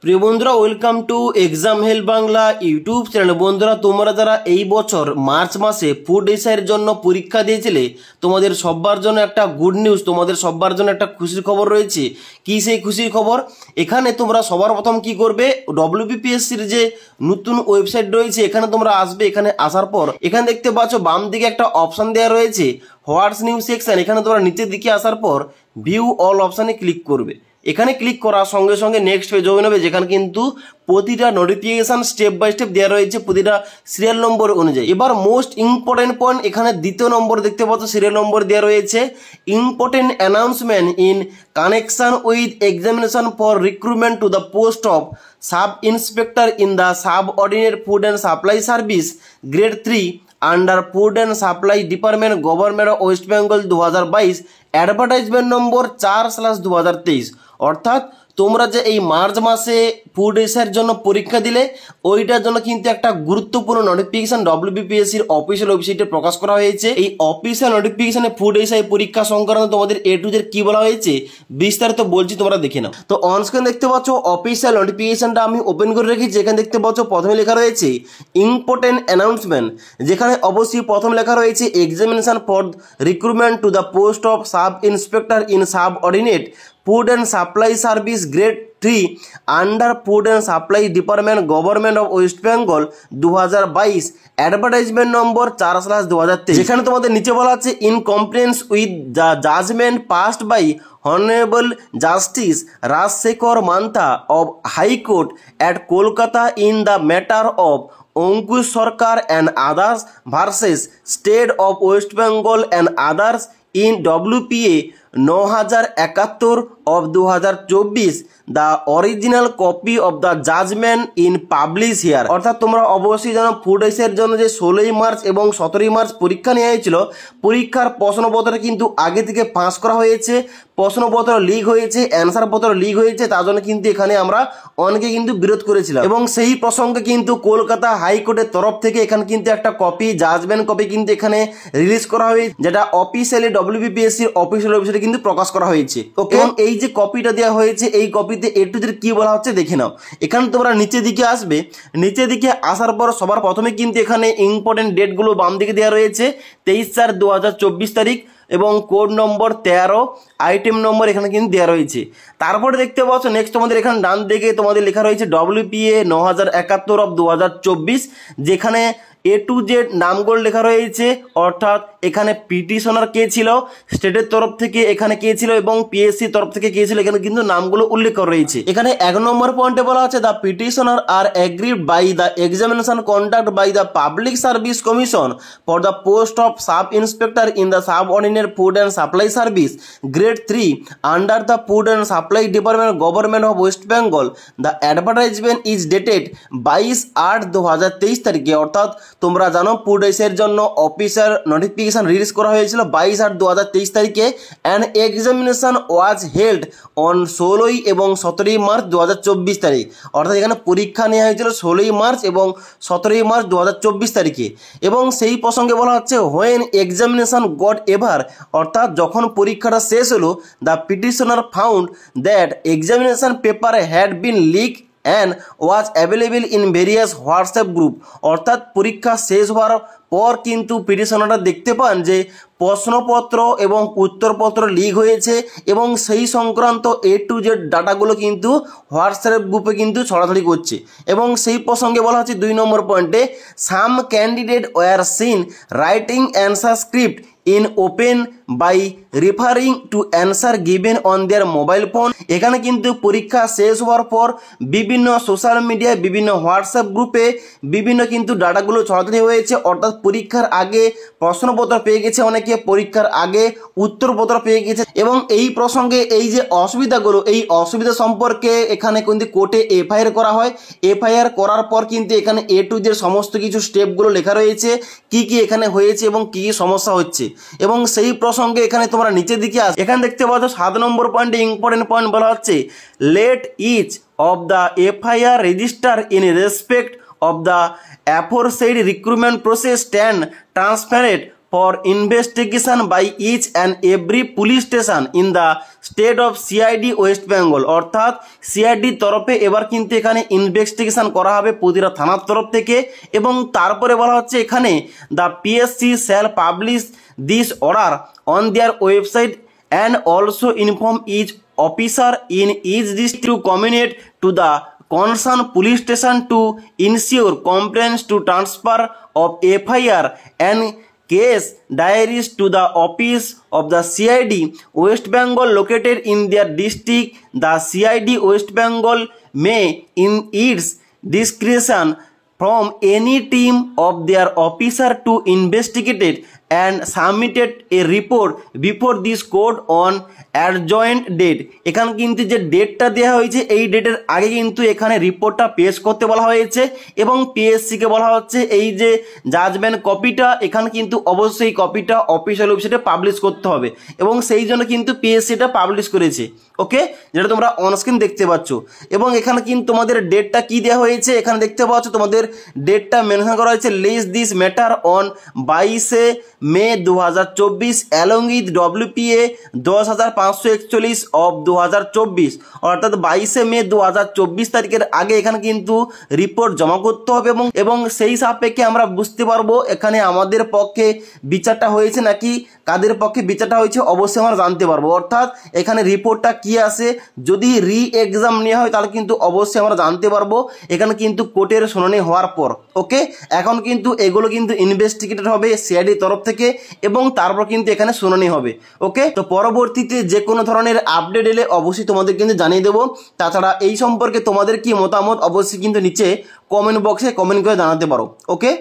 প্রিয় বন্ধুরা, welcome to exam help Bangla YouTube channel. বন্ধুরা, তোমরা যারা এই বছর মার্চ মাসে ফুড এসআইয়ের জন্য পরীক্ষা দিয়েছিলে, তোমাদের সবার জন্য একটা গুড নিউজ, তোমাদের সবার জন্য একটা খুশির খবর রয়েছে। কি সেই খুশির খবর? এখানে তোমরা সবার প্রথম কি করবে, ডব্লিউবিপিএসসির যে নতুন ওয়েবসাইট রয়েছে এখানে তোমরা আসবে। এখানে আসার পর এখানে দেখতে পাচ্ছ বাম দিকে একটা অপশান দেওয়া রয়েছে হোয়াটস নিউ সেকশন। এখানে তোমরা নিচের দিকে আসার পর ভিউ অল অপশানে ক্লিক করবে। এখানে ক্লিক করার সঙ্গে সঙ্গে নেক্সট পেজ ওপেন হবে, যেখানে কিন্তু প্রতিটা নোটিফিকেশান স্টেপ বাই স্টেপ দেওয়া রয়েছে প্রতিটা সিরিয়াল নম্বর অনুযায়ী। এবার মোস্ট ইম্পর্টেন্ট পয়েন্ট, এখানে দ্বিতীয় নম্বর দেখতে পাচ্ছ সিরিয়াল নম্বর দেওয়া রয়েছে important announcement in connection with examination for recruitment to the post of sub inspector in the subordinate food and supply service grade 3 under food and supply department government of West Bengal 2022 advertisement number 4/2023। অর্থাৎ তোমরা যে এই March মাসে food এসআইয়ের জন্য পরীক্ষা দিলে ওইটার জন্য কিন্তু একটা গুরুত্বপূর্ণ নোটিফিকেশন ডব্লিউবিপিএসসির অফিসিয়াল ওয়েবসাইটে প্রকাশ করা হয়েছে। এই অফিসিয়াল নোটিফিকেশনে ফুড এসআই পরীক্ষা সংক্রান্ত তোমাদের এ টু জেড কি বলা হয়েছে বিস্তারিত বলছি, তোমরা দেখে নাও। তো অনস্ক্রিন দেখতে পাচ্ছ অফিসিয়াল নোটিফিকেশনটা আমি ওপেন করে রেখেছি। এখানে দেখতে পাচ্ছ প্রথমে লেখা রয়েছে ইম্পর্টেন্ট অ্যানাউন্সমেন্ট, যেখানে অবশ্যই প্রথম লেখা রয়েছে examination for recruitment to the post of sub inspector in subordinate food and supply service grade 3 under food and supply department government of West Bengal 2022 advertisement number 4/2023। যেখানে তোমাদের নিচে বলা আছে in compliance with the judgment passed by Honorable Justice Rajsekhar Mantha of High Court at Kolkata in the matter of Ankush Sarkar and others versus State of West Bengal and others in WPA 9071 of 2024, the original copy of the judgment in publish here। অর্থাৎ তোমরা অবশ্যই জানো food এসআইয়ের জন্য যে 16ই March এবং 17ই March পরীক্ষা নেওয়া হয়েছিল, পরীক্ষার প্রশ্নপত্র কিন্তু আগে থেকে ফাঁস করা হয়েছে, প্রশ্নপত্র লিক হয়েছে, অ্যান্সার পত্র লিক হয়েছে। তার জন্য কিন্তু এখানে আমরা অনেকে কিন্তু বিরোধ করেছিলাম এবং সেই প্রসঙ্গে কিন্তু কলকাতা হাইকোর্টের তরফ থেকে এখানে কিন্তু একটা কপি, জাজমেন্ট কপি কিন্তু এখানে রিলিজ করা হয়েছে, যেটা অফিসিয়ালি ডব্লিউবিপিএসসির অফিসিয়াল ওয়েবসাইটে কিন্তু প্রকাশ করা হয়েছে। ওকে, এবং এই যে কপিটা দেওয়া হয়েছে এই কপিতে এ টু জেড কি বলা হচ্ছে দেখে নাও। এখানে তোমরা নিচের দিকে আসবে, নিচের দিকে আসার পর সবার প্রথমে কিন্তু এখানে ইম্পর্টেন্ট ডেটগুলো বাম দিকে দেওয়া রয়েছে 23/4/2024 তারিখ এবং কোড নম্বর 13, আইটেম নম্বর এখানে কিন্তু দেওয়া রয়েছে। তারপরে দেখতে পাচ্ছ নেক্সট তোমাদের এখানে ডান দিকে তোমাদের লেখা রয়েছে WPA 9071 of 2024, যেখানে এ টু জেড নামগুলো লেখা রয়েছে। অর্থাৎ এখানে পিটিশনার কে ছিল, স্টেটের তরফ থেকে এখানে কে ছিল এবং পিএসসি তরফ থেকে কে ছিল, এখানে কিন্তু নামগুলো উল্লেখ করা রয়েছে। এখানে 1 নম্বর পয়েন্টে বলা আছে the petitioner are agreed by the examination conduct by the public service commission for the post of sub inspector in the subordinate food and supply service grade 3 under the food and supply department government of West Bengal. The advertisement is dated 22/8/2023 তারিখে। অর্থাৎ তোমরা জানো food এসআইয়ের জন্য official notification release করা হয়েছিল 22/8/2023 তারিখে and examination was held on 16 এবং 17 মার্চ 2024 তারিখ। অর্থাৎ এখানে পরীক্ষা নেওয়া হয়েছিল 16 মার্চ এবং 17 মার্চ 2024 তারিখে। এবং সেই প্রসঙ্গে বলা হচ্ছে হোয়েন এক্সামিনেশন গট এভার, অর্থাৎ যখন পরীক্ষাটা শেষ হলো, the petitioner found that examination paper had been leak and was available in various WhatsApp group. অর্থাৎ পরীক্ষা শেষ হওয়ার পর কিন্তু পিটিশনাররা দেখতে পান যে প্রশ্নপত্র এবং উত্তরপত্র লিক হয়েছে এবং সেই সংক্রান্ত এ টু জেড ডাটাগুলো কিন্তু হোয়াটসঅ্যাপ গ্রুপে কিন্তু ছড়াছড়ি করছে। এবং সেই প্রসঙ্গে বলা হচ্ছে 2 নম্বর পয়েন্টে some candidate were seen writing answer script in open by referring to answer given on their mobile phone. এখানে কিন্তু পরীক্ষা শেষ হওয়ার পর বিভিন্ন সোশ্যাল মিডিয়ায়, বিভিন্ন হোয়াটসঅ্যাপ গ্রুপে বিভিন্ন কিন্তু ডাটাগুলো ছড়াছড়ি হয়েছে। অর্থাৎ পরীক্ষার আগে প্রশ্নপত্র পেয়ে গেছে অনেকে, পরীক্ষার আগে উত্তরপত্র পেয়ে গেছে। এবং এই প্রসঙ্গে এই যে অসুবিধাগুলো, এই অসুবিধা সম্পর্কে এখানে কিন্তু কোর্টে এফআইআর করা হয়। এফআইআর করার পর কিন্তু এখানে এ টু জেড সমস্ত কিছু স্টেপগুলো লেখা রয়েছে, কি কি এখানে হয়েছে এবং কি কি সমস্যা হচ্ছে। এবং সেই প্রসঙ্গে এখানে তোমরা নিচের দিকে এখানে দেখতে পাচ্ছ 7 নম্বর পয়েন্টে ইম্পর্টেন্ট পয়েন্ট বলা হচ্ছে let each of the FIR register in respect of the aforesaid recruitment process stand transparent for investigation by each and every police station in the state of CID West Bengal. অর্থাৎ সিআইডির তরফে এবার কিন্তু এখানে investigation করা হবে প্রতিটা থানার তরফ থেকে। এবং তারপরে বলা হচ্ছে এখানে the PSC shall publish this order on their website and also inform each officer in each district to communicate to the concern police station to ensure complaints to transfer of FIR and case diaries to the office of the CID West Bengal located in their district. The CID West Bengal may in its discretion from any team of their officer to investigate it and submitted a report before this court on adjourned date। এখানে কিন্তু যে ডেটটা দেওয়া হয়েছে এই ডেটের আগে কিন্তু এখানে রিপোর্টটা পেশ করতে বলা হয়েছে এবং পিএসসিকে বলা হচ্ছে এই যে জাজমেন্ট কপিটা এখানে কিন্তু অবশ্যই কপিটা অফিসিয়াল ওয়েবসাইটে পাবলিশ করতে হবে এবং সেই জন্য কিন্তু পিএসসিটা পাবলিশ করেছে। ওকে, যেটা তোমরা অনস্ক্রিন দেখতে পাচ্ছ। এবং এখানে কিন্তু তোমাদের ডেটটা কি দেওয়া হয়েছে এখানে দেখতে পাচ্ছ, তোমাদের ডেটটা মেনশন করা হয়েছে list this matter on 22 May 2024 along with WPA 10,541 of 2024। অর্থাৎ 22 মে 2024 তারিখের আগে এখানে কিন্তু রিপোর্ট জমা করতে হবে এবং সেই সাপেক্ষে আমরা বুঝতে পারবো এখানে আমাদের পক্ষে বিচারটা হয়েছে নাকি কাদের পক্ষে বিচারটা হয়েছে অবশ্যই আমরা জানতে পারবো। অর্থাৎ এখানে রিপোর্টটা কি আসে, যদি রি এক্সাম নেওয়া হয় তাহলে কিন্তু অবশ্যই আমরা জানতে পারবো এখানে কিন্তু কোর্টের শুনানি হওয়ার পর। ওকে, এখন কিন্তু এগুলো কিন্তু ইনভেস্টিগেটেড হবে সিআইডির তরফ থেকে এবং তারপর কিন্তু এখানে শুনানি হবে। ওকে, তো পরবর্তীতে যে কোনো ধরনের আপডেট এলে অবশ্যই তোমাদের কিন্তু জানিয়ে দেবো। তাছাড়া এই সম্পর্কে তোমাদের কি মতামত অবশ্যই কিন্তু নিচে কমেন্ট বক্সে কমেন্ট করে জানাতে পারো। ওকে।